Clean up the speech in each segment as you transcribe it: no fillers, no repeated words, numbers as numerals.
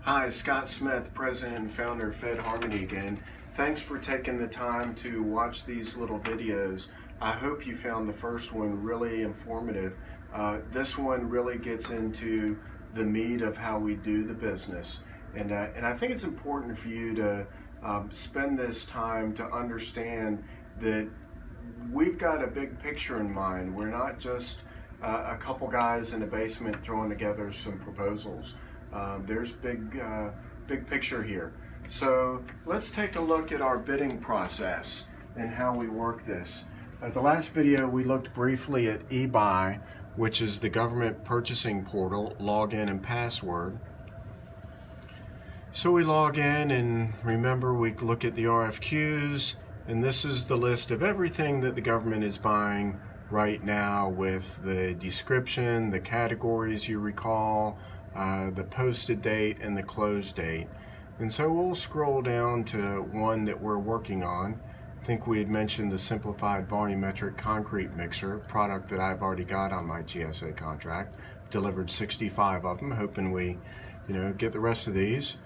Hi, Scott Smith, President and Founder of Fedharmony again. Thanks for taking the time to watch these little videos. I hope you found the first one really informative. This one really gets into the meat of how we do the business. And I think it's important for you to spend this time to understand that we've got a big picture in mind. We're not just a couple guys in a basement throwing together some proposals. There's big picture here. So let's take a look at our bidding process and how we work this. The last video we looked briefly at eBuy, which is the government purchasing portal, login and password. So we log in, and remember, we look at the RFQs, and this is the list of everything that the government is buying right now, with the description, the categories you recall, the posted date and the close date. And so we'll scroll down to one that we're working on. I think we had mentioned the simplified volumetric concrete mixer, product that I've already got on my GSA contract. Delivered 65 of them, hoping we get the rest of these.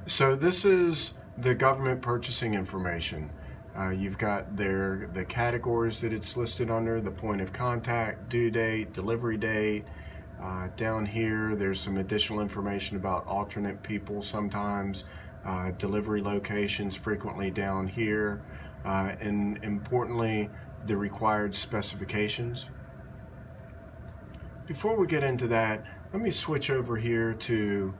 So this is the government purchasing information. You've got the categories that it's listed under, the point of contact, due date, delivery date. Down here, there's some additional information about alternate people sometimes, delivery locations frequently down here, and importantly, the required specifications. Before we get into that, let me switch over here to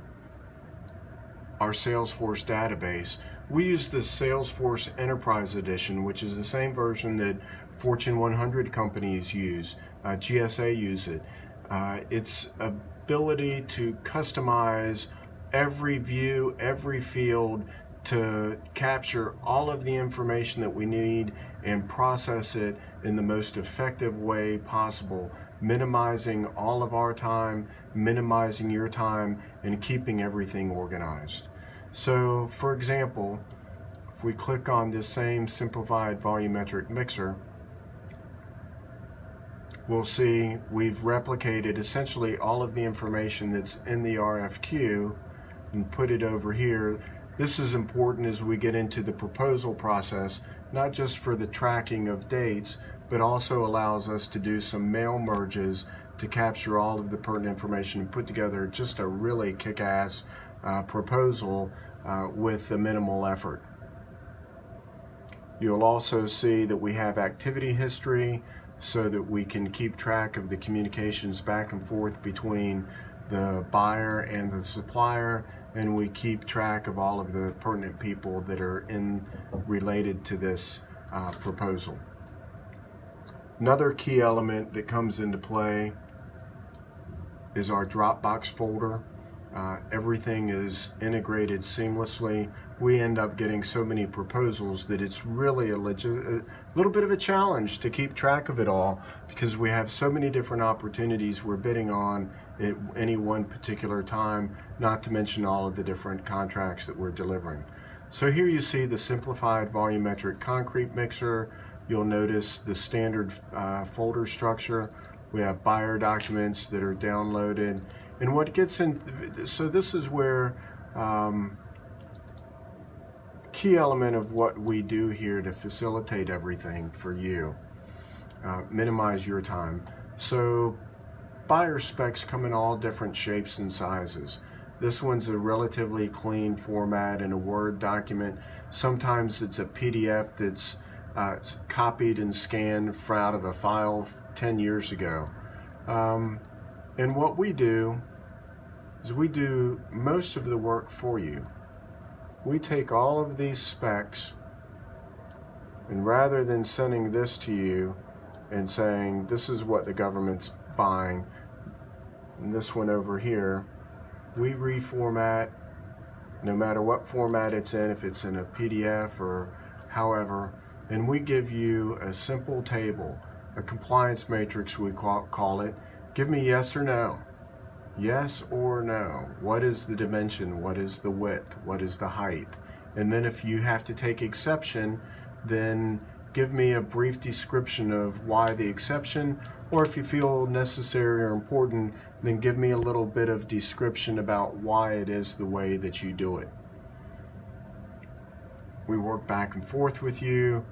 our Salesforce database. We use the Salesforce Enterprise Edition, which is the same version that Fortune 100 companies use. GSA use it. Its ability to customize every view, every field, to capture all of the information that we need and process it in the most effective way possible, minimizing all of our time, minimizing your time, and keeping everything organized. So, for example, if we click on this same simplified volumetric mixer, we'll see we've replicated essentially all of the information that's in the RFQ and put it over here. This is important as we get into the proposal process, not just for the tracking of dates, but also allows us to do some mail merges to capture all of the pertinent information and put together just a really kick-ass proposal with a minimal effort. You'll also see that we have activity history, so that we can keep track of the communications back and forth between the buyer and the supplier, and we keep track of all of the pertinent people that are related to this proposal. Another key element that comes into play is our Dropbox folder. Everything is integrated seamlessly. We end up getting so many proposals that it's really a little bit of a challenge to keep track of it all, because we have so many different opportunities we're bidding on at any one particular time, not to mention all of the different contracts that we're delivering. So here you see the simplified volumetric concrete mixer. You'll notice the standard folder structure. We have buyer documents that are downloaded. And what gets in, so this is where key element of what we do here to facilitate everything for you, minimize your time. So buyer specs come in all different shapes and sizes. This one's a relatively clean format in a Word document. Sometimes it's a PDF that's copied and scanned out of a file 10 years ago. And what we do is we do most of the work for you. We take all of these specs, and rather than sending this to you and saying this is what the government's buying, and this one over here, we reformat, no matter what format it's in, if it's in a PDF or however, and we give you a simple table, a compliance matrix we call it. Give me yes or no. Yes or no. What is the dimension? What is the width? What is the height? And then if you have to take exception, then give me a brief description of why the exception, or if you feel necessary or important, then give me a little bit of description about why it is the way that you do it. We work back and forth with you,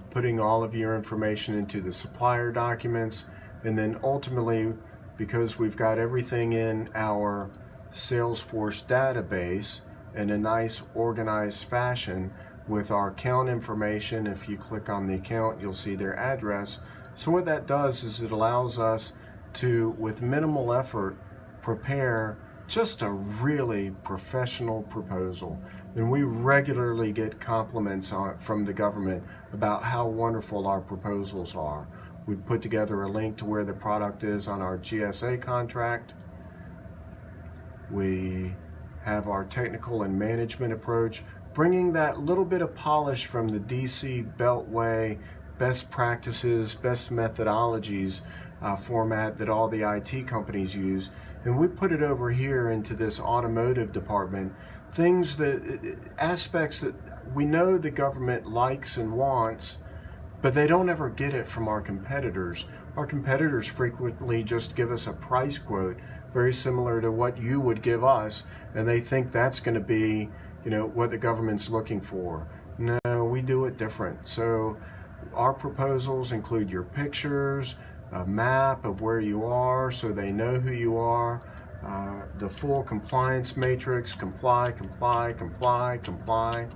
putting all of your information into the supplier documents, and then ultimately, because we've got everything in our Salesforce database in a nice organized fashion with our account information. If you click on the account, you'll see their address. So what that does is it allows us to, with minimal effort, prepare just a really professional proposal. And we regularly get compliments from the government about how wonderful our proposals are. We put together a link to where the product is on our GSA contract. We have our technical and management approach, bringing that little bit of polish from the DC Beltway best practices, best methodologies format that all the IT companies use, and we put it over here into this automotive department. Aspects that we know the government likes and wants, but they don't ever get it from our competitors. Our competitors frequently just give us a price quote very similar to what you would give us, and they think that's going to be, what the government's looking for. No, we do it different. So our proposals include your pictures, a map of where you are so they know who you are, the full compliance matrix, comply, comply, comply, comply.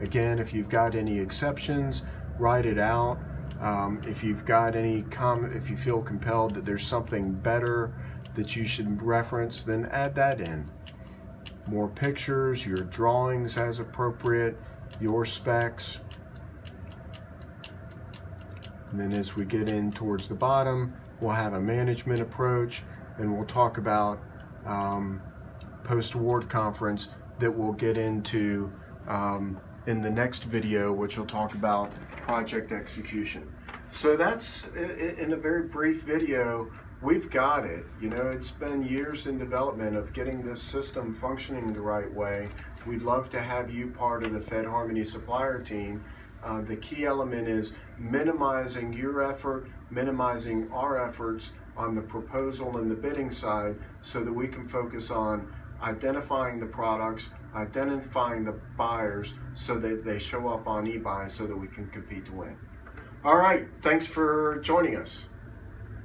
Again, if you've got any exceptions, write it out. If you've got any if you feel compelled that there's something better that you should reference, then add that in. More pictures, your drawings as appropriate, your specs. And then as we get in towards the bottom, we'll have a management approach, and we'll talk about post-award conference that we'll get into in the next video, which will talk about project execution. So that's, in a very brief video, we've got it. It's been years in development of getting this system functioning the right way. We'd love to have you part of the Fedharmony supplier team. The key element is minimizing your effort, minimizing our efforts on the proposal and the bidding side so that we can focus on identifying the products, identifying the buyers so that they show up on eBuy so that we can compete to win. All right, thanks for joining us.